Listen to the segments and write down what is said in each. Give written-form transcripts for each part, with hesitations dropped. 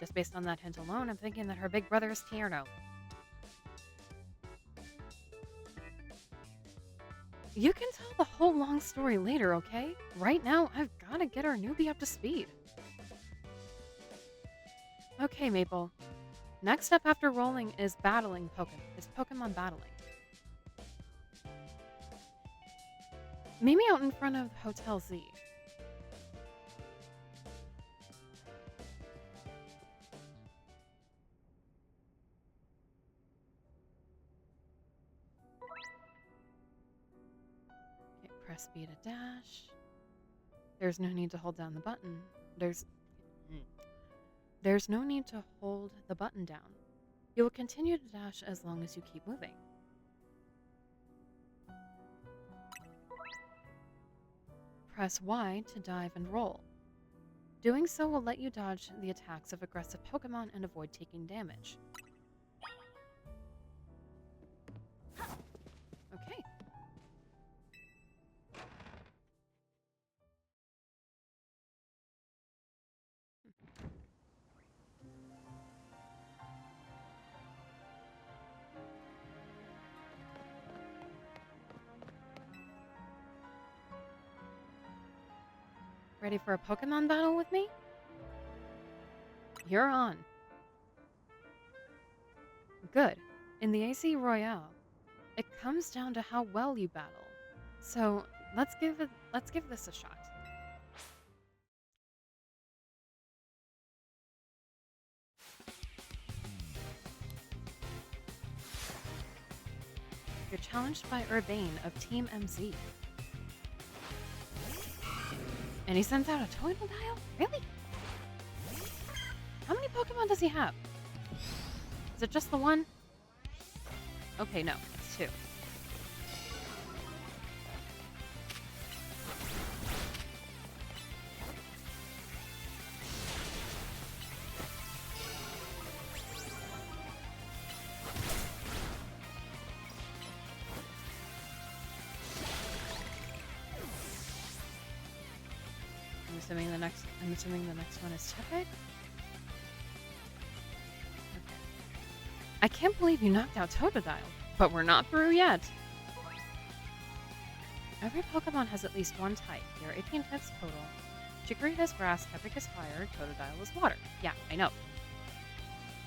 Just based on that hint alone, I'm thinking that her big brother is Tierno. You can tell the whole long story later, okay? Right now, I've gotta get our newbie up to speed. Okay, Maple. Next step after rolling is battling Pokemon. Is Pokemon battling. Meet me out in front of Hotel Z. Okay, press B to dash. There's no need to hold down the button. There's no need to hold the button down. You will continue to dash as long as you keep moving. Press Y to dive and roll. Doing so will let you dodge the attacks of aggressive Pokemon and avoid taking damage. Okay. Ready for a Pokemon battle with me? You're on. Good. In the AC Royale, it comes down to how well you battle. So let's give this a shot. You're challenged by Urbane of Team MZ. And he sends out a Totodile? Really? How many Pokemon does he have? Is it just the one? Okay, no, it's two. I'm assuming the next one is Tepig? Okay. I can't believe you knocked out Totodile, but we're not through yet. Every Pokemon has at least one type. There are 18 types total. Chikorita is grass, Tepig is fire, Totodile is water. Yeah, I know.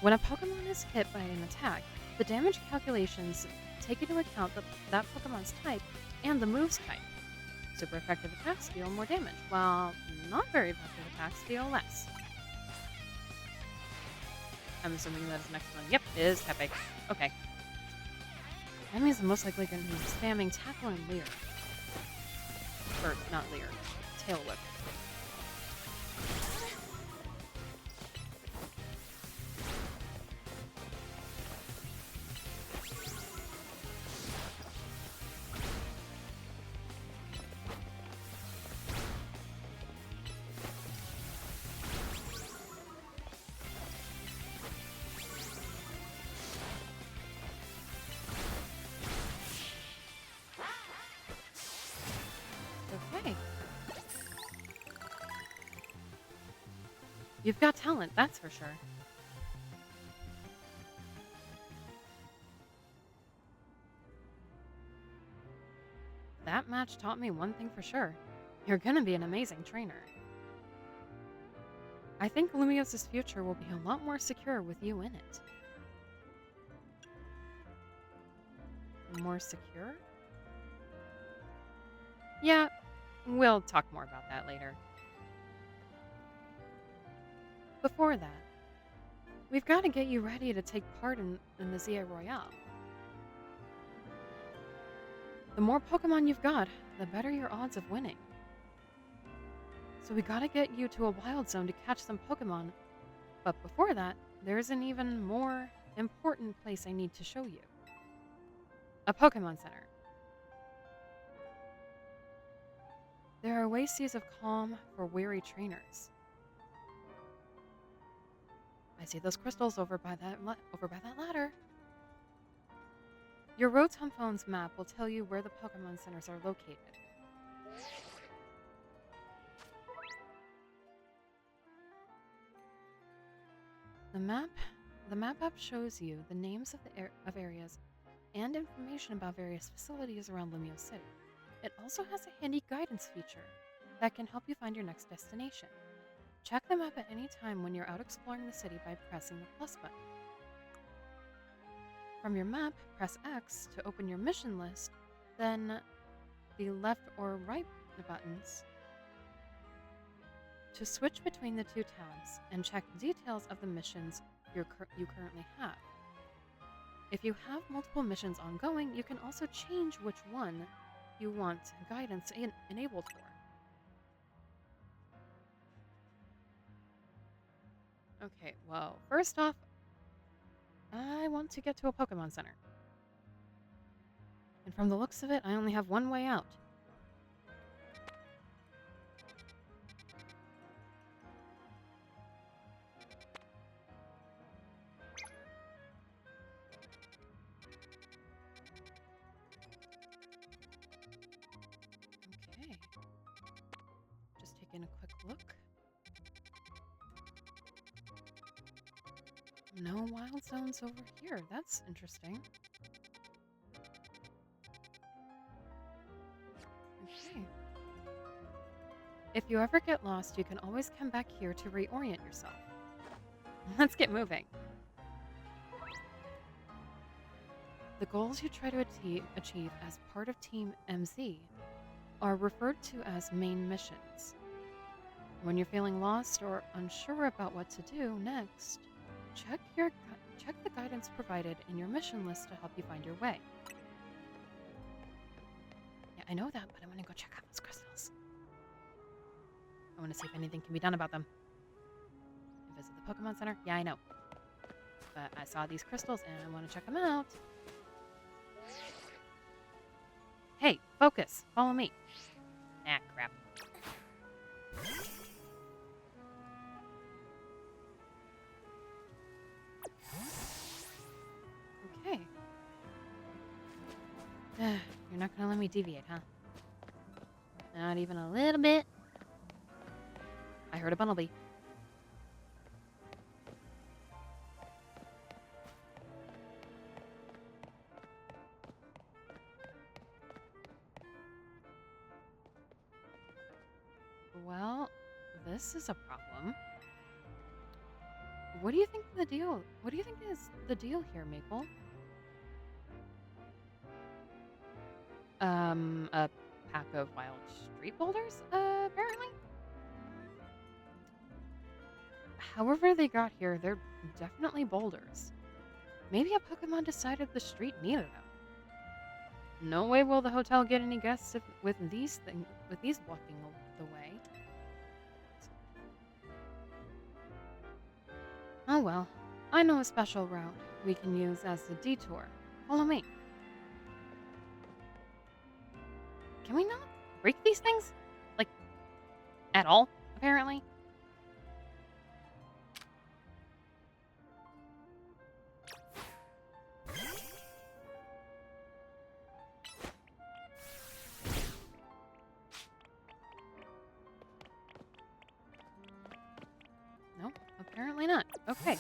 When a Pokemon is hit by an attack, the damage calculations take into account that Pokemon's type and the move's type. Super effective attacks deal more damage, while not very effective attacks deal less. I'm assuming that is the next one. Yep, it is Tepig. Okay. That means I'm most likely going to be spamming Tackle and Leer. Or, not Leer. Tail Whip. Okay. You've got talent, that's for sure. That match taught me one thing for sure. You're gonna be an amazing trainer. I think Lumios's future will be a lot more secure with you in it. More secure? Yeah, we'll talk more about that later. Before that, we've got to get you ready to take part in the ZA Royale. The more Pokemon you've got, the better your odds of winning. So we gotta get you to a wild zone to catch some Pokemon. But before that, there's an even more important place I need to show you. A Pokemon Center. There are oases of calm for weary trainers. I see those crystals over by that ladder. Your Rotom phone's map will tell you where the Pokemon Centers are located. The map, the map app shows you the names of of areas and information about various facilities around Lumio City. It also has a handy guidance feature that can help you find your next destination. Check the map at any time when you're out exploring the city by pressing the plus button. From your map, press X to open your mission list, then the left or right buttons to switch between the two tabs and check details of the missions you currently have. If you have multiple missions ongoing, you can also change which one you want guidance enabled for. Okay, well, first off, I want to get to a Pokemon Center. And from the looks of it, I only have one way out. Okay. Just taking a quick look. No wild zones over here. That's interesting. Okay. If you ever get lost, you can always come back here to reorient yourself. Let's get moving. The goals you try to achieve as part of Team MZ are referred to as main missions. When you're feeling lost or unsure about what to do next, check the guidance provided in your mission list to help you find your way. Yeah, I know that, but I want to go check out those crystals. I want to see if anything can be done about them. Visit the Pokemon Center? Yeah, I know. But I saw these crystals and I want to check them out. Hey, focus. Follow me. Ah, crap. Okay. You're not gonna let me deviate, huh? Not even a little bit. I heard a bumblebee. Well, this is a problem. What do you think the deal? What do you think is the deal here, Maple? A pack of wild street boulders, apparently? However they got here, they're definitely boulders. Maybe a Pokemon decided the street needed them. No way will the hotel get any guests with these blocking the way. Oh well, I know a special route we can use as a detour. Follow me. Can we not break these things? Like, at all, apparently? No, apparently not. Okay.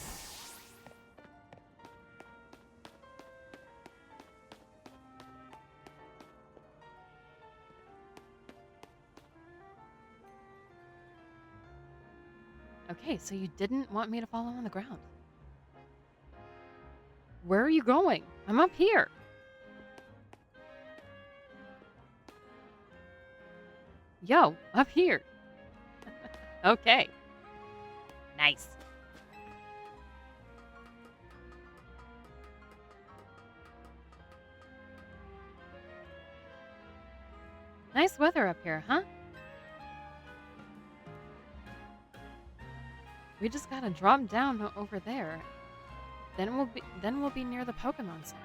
Okay, so you didn't want me to follow on the ground. Where are you going? I'm up here. Yo, up here. Okay. Nice. Nice weather up here, huh? We just gotta drop down over there. Then we'll be near the Pokemon Center.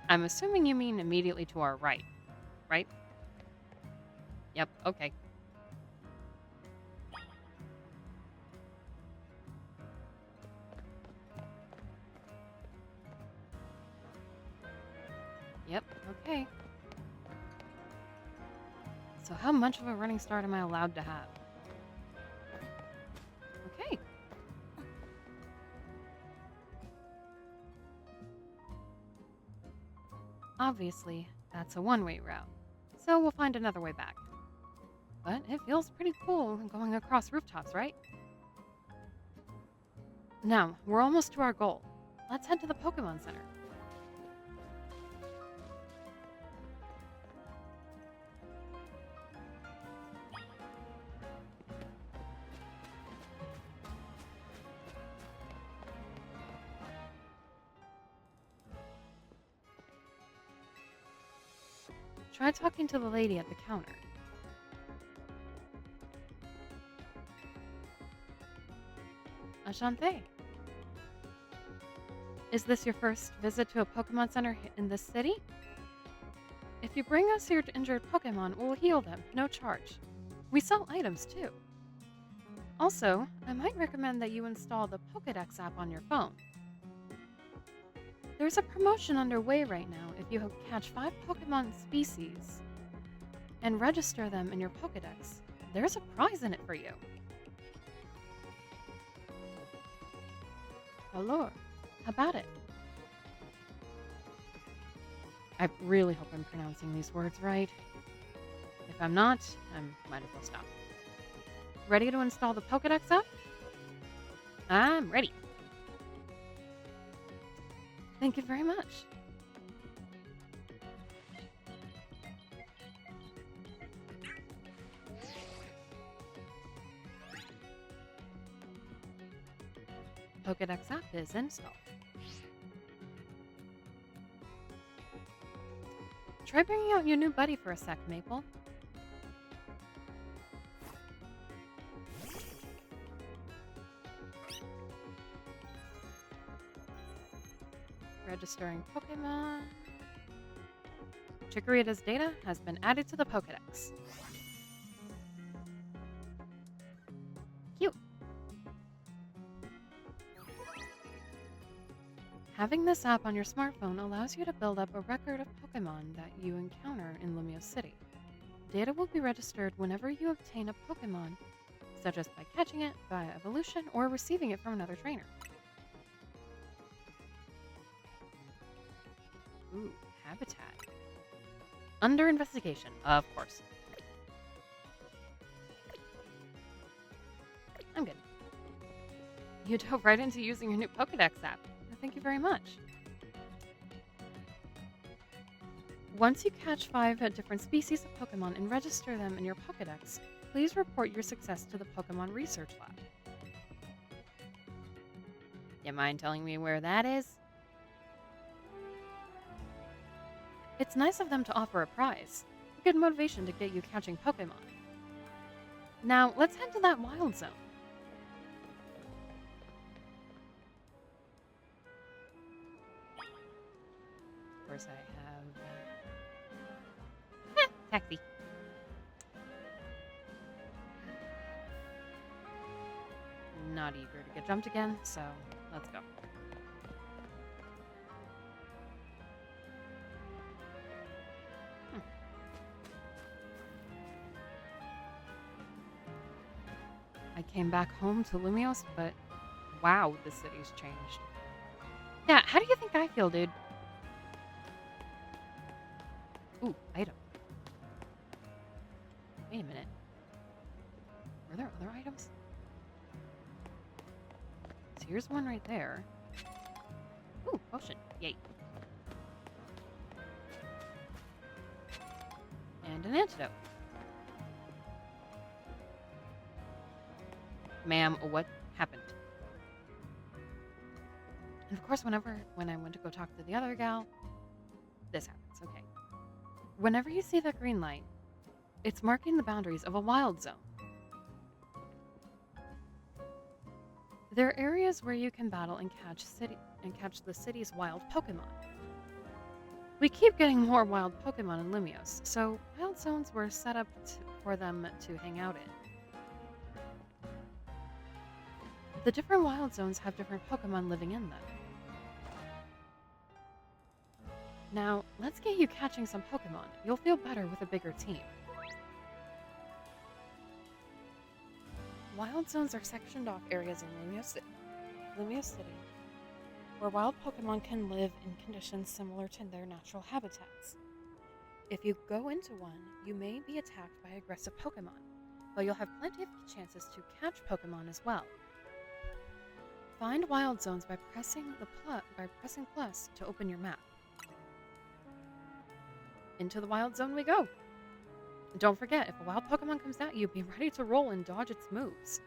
I'm assuming you mean immediately to our right, right? Yep, okay. Yep, okay. So how much of a running start am I allowed to have? Okay. Obviously, that's a one-way route, so we'll find another way back. But it feels pretty cool going across rooftops, right? Now, we're almost to our goal. Let's head to the Pokemon Center. Try talking to the lady at the counter. Ashante. Is this your first visit to a Pokemon Center in this city? If you bring us your injured Pokemon, we'll heal them, no charge. We sell items too. Also, I might recommend that you install the Pokédex app on your phone. There's a promotion underway right now if you catch 5 Pokemon species and register them in your Pokédex. There's a prize in it for you. Allure. How about it? I really hope I'm pronouncing these words right. If I'm not, I might as well stop. Ready to install the Pokédex app? I'm ready. Thank you very much. Pokédex app is installed. Try bringing out your new buddy for a sec, Maple. Registering Pokemon. Chikorita's data has been added to the Pokédex. Cute. Having this app on your smartphone allows you to build up a record of Pokemon that you encounter in Lumio City. Data will be registered whenever you obtain a Pokemon, such as by catching it, via evolution, or receiving it from another trainer. Ooh, habitat. Under investigation, of course. I'm good. You dove right into using your new Pokédex app. Thank you very much. Once you catch 5 different species of Pokemon and register them in your Pokédex, please report your success to the Pokemon Research Lab. You mind telling me where that is? It's nice of them to offer a prize. A good motivation to get you catching Pokemon. Now, let's head to that wild zone. Of course, I have... taxi. Not eager to get jumped again, so let's go. I came back home to Lumios, but wow, the city's changed. Yeah, how do you think I feel, dude? Ooh, item. Wait a minute. Were there other items? So here's one right there. Ooh, potion. Yay. And an antidote. Ma'am, what happened? And of course, when I went to go talk to the other gal, this happens, okay. Whenever you see that green light, it's marking the boundaries of a wild zone. There are areas where you can battle and catch the city's wild Pokemon. We keep getting more wild Pokemon in Lumios, so wild zones were set up for them to hang out in. The different wild zones have different Pokemon living in them. Now, let's get you catching some Pokemon. You'll feel better with a bigger team. Wild zones are sectioned off areas in Lumio City. where wild Pokemon can live in conditions similar to their natural habitats. If you go into one, you may be attacked by aggressive Pokemon, but you'll have plenty of chances to catch Pokemon as well. Find wild zones by pressing plus to open your map. Into the wild zone we go. Don't forget, if a wild Pokemon comes at you, be ready to roll and dodge its moves.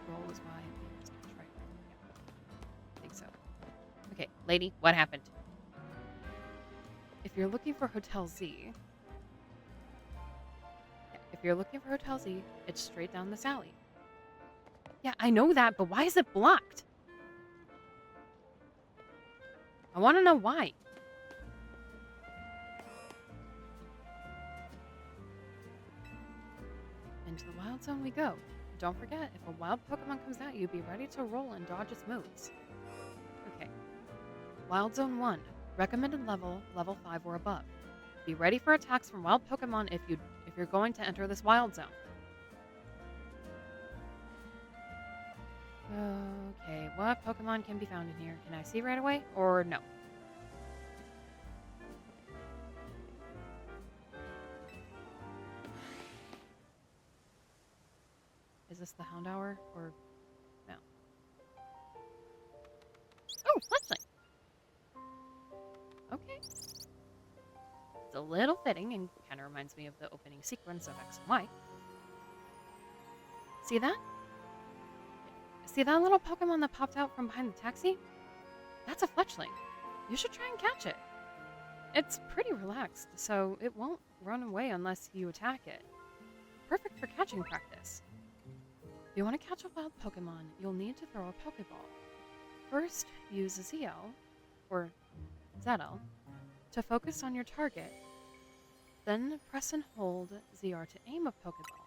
Roll is Y. Right. Yeah. I think so. Okay, lady, what happened? If you're looking for Hotel Z, it's straight down this alley. Yeah, I know that, but why is it blocked? I want to know why. Into the wild zone we go. Don't forget, if a wild Pokemon comes at you, be ready to roll and dodge its moves. Okay. Wild Zone 1. Recommended level 5 or above. Be ready for attacks from wild Pokemon if you're going to enter this wild zone. Okay, what Pokemon can be found in here? Can I see right away, or no? Is this the Houndour, or no? Oh, Fletchling! Okay. It's a little fitting and kind of reminds me of the opening sequence of X and Y. See that? See that little Pokemon that popped out from behind the taxi? That's a Fletchling. You should try and catch it. It's pretty relaxed, so it won't run away unless you attack it. Perfect for catching practice. If you want to catch a wild Pokemon, you'll need to throw a Pokeball. First, use ZL, or ZL, to focus on your target. Then press and hold ZR to aim a Pokeball.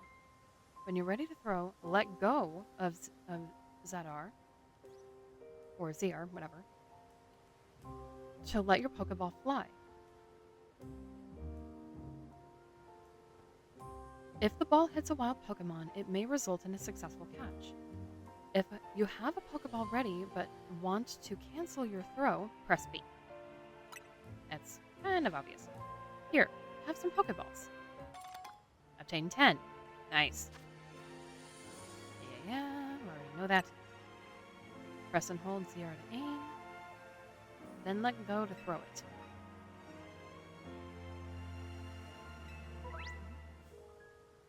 When you're ready to throw, let go of ZR, or ZR, whatever, to let your Pokeball fly. If the ball hits a wild Pokemon, it may result in a successful catch. If you have a Pokeball ready but want to cancel your throw, press B. It's kind of obvious. Here, have some Pokeballs. Obtain 10. Nice. Yeah, already know that. Press and hold ZR to aim. Then let go to throw it.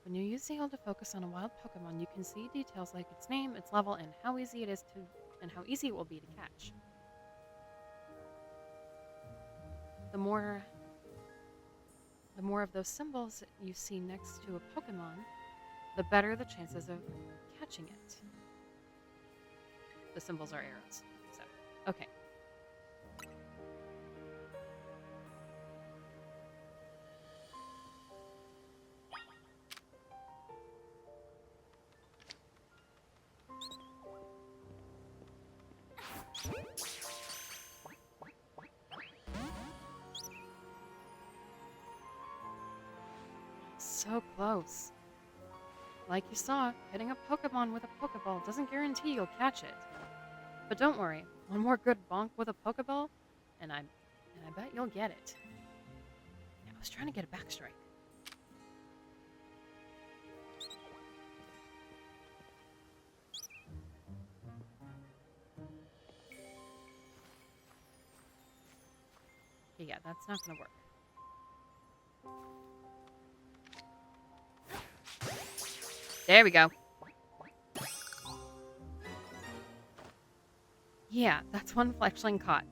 When you use ZL to focus on a wild Pokemon, you can see details like its name, its level, and how easy it will be to catch. The more of those symbols you see next to a Pokemon, the better the chances of catching it. The symbols are arrows. So, okay. So close. Like you saw, hitting a Pokemon with a Pokeball doesn't guarantee you'll catch it. But don't worry, one more good bonk with a Pokeball, and I bet you'll get it. Yeah, I was trying to get a backstrike. Okay, yeah, that's not gonna work. There we go. Yeah, that's one Fletchling caught.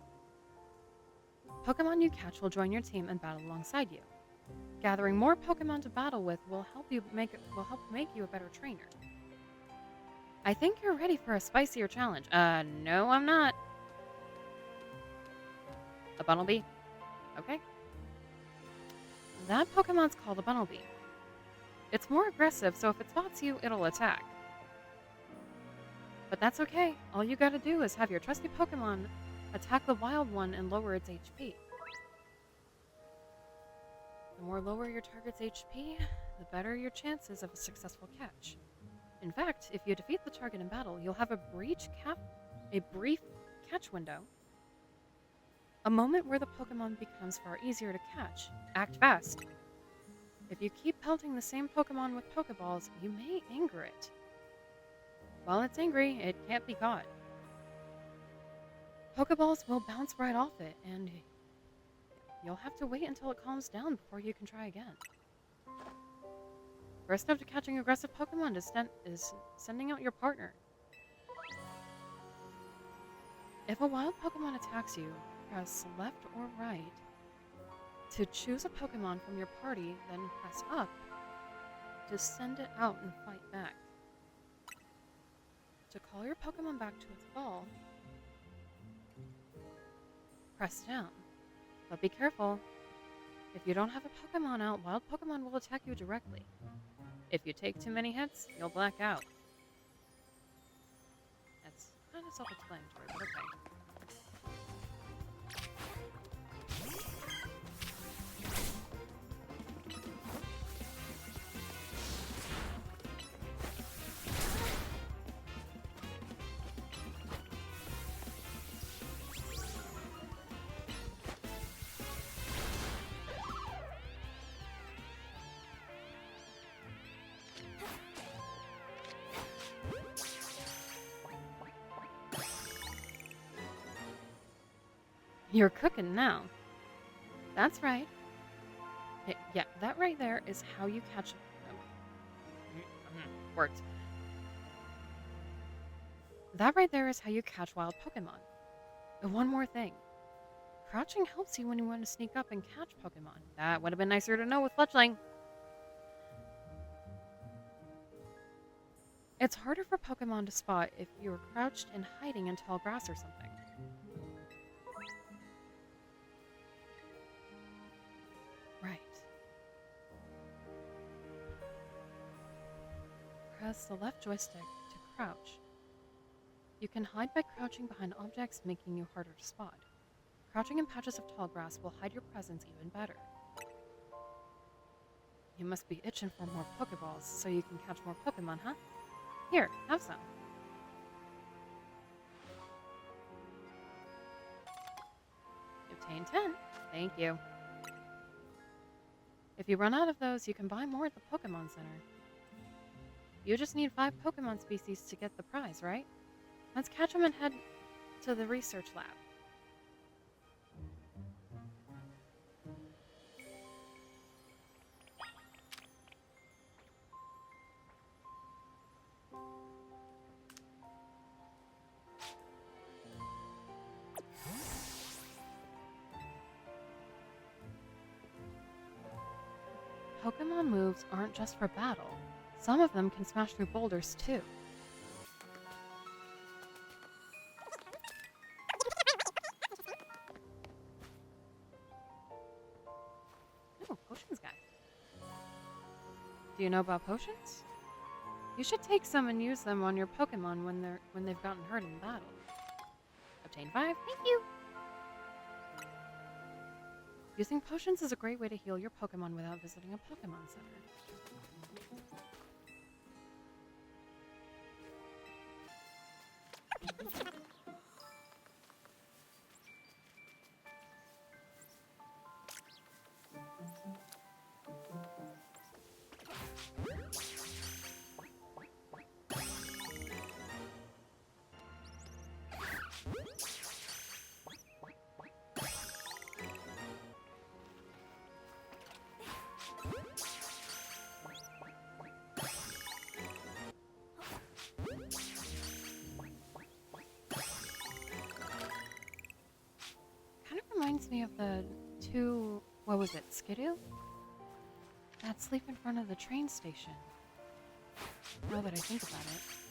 Pokemon you catch will join your team and battle alongside you. Gathering more Pokemon to battle with will help make you a better trainer. I think you're ready for a spicier challenge. No, I'm not. A Bunnelby? Okay. That Pokemon's called a Bunnelby. It's more aggressive, so if it spots you, it'll attack. But that's okay. All you gotta do is have your trusty Pokemon attack the wild one and lower its HP. The more lower your target's HP, the better your chances of a successful catch. In fact, if you defeat the target in battle, you'll have a brief catch window. A moment where the Pokemon becomes far easier to catch. Act fast. If you keep pelting the same Pokemon with Pokeballs, you may anger it. While it's angry, it can't be caught. Pokeballs will bounce right off it, and you'll have to wait until it calms down before you can try again. First step to catching aggressive Pokemon is sending out your partner. If a wild Pokemon attacks you, press left or right to choose a Pokemon from your party, then press up to send it out and fight back. To call your Pokemon back to its ball, press down. But be careful. If you don't have a Pokemon out, wild Pokemon will attack you directly. If you take too many hits, you'll black out. That's kind of self-explanatory, but okay. You're cooking now. That's right. Yeah, that right there is how you catch... worked. That right there is how you catch wild Pokemon. And one more thing. Crouching helps you when you want to sneak up and catch Pokemon. That would have been nicer to know with Fletchling. It's harder for Pokemon to spot if you're crouched and hiding in tall grass or something. Right. Press the left joystick to crouch. You can hide by crouching behind objects, making you harder to spot. Crouching in patches of tall grass will hide your presence even better. You must be itching for more Pokeballs so you can catch more Pokemon, huh? Here, have some. Obtain 10. Thank you. If you run out of those, you can buy more at the Pokémon Center. You just need 5 Pokémon species to get the prize, right? Let's catch them and head to the research lab. Pokemon moves aren't just for battle. Some of them can smash through boulders, too. Oh, potions guy. Do you know about potions? You should take some and use them on your Pokemon when they've gotten hurt in battle. Obtain 5. Thank you! Using potions is a great way to heal your Pokemon without visiting a Pokemon Center. Reminds me of the 2, what was it, Skidoo? That sleep in front of the train station. Now that I think about it.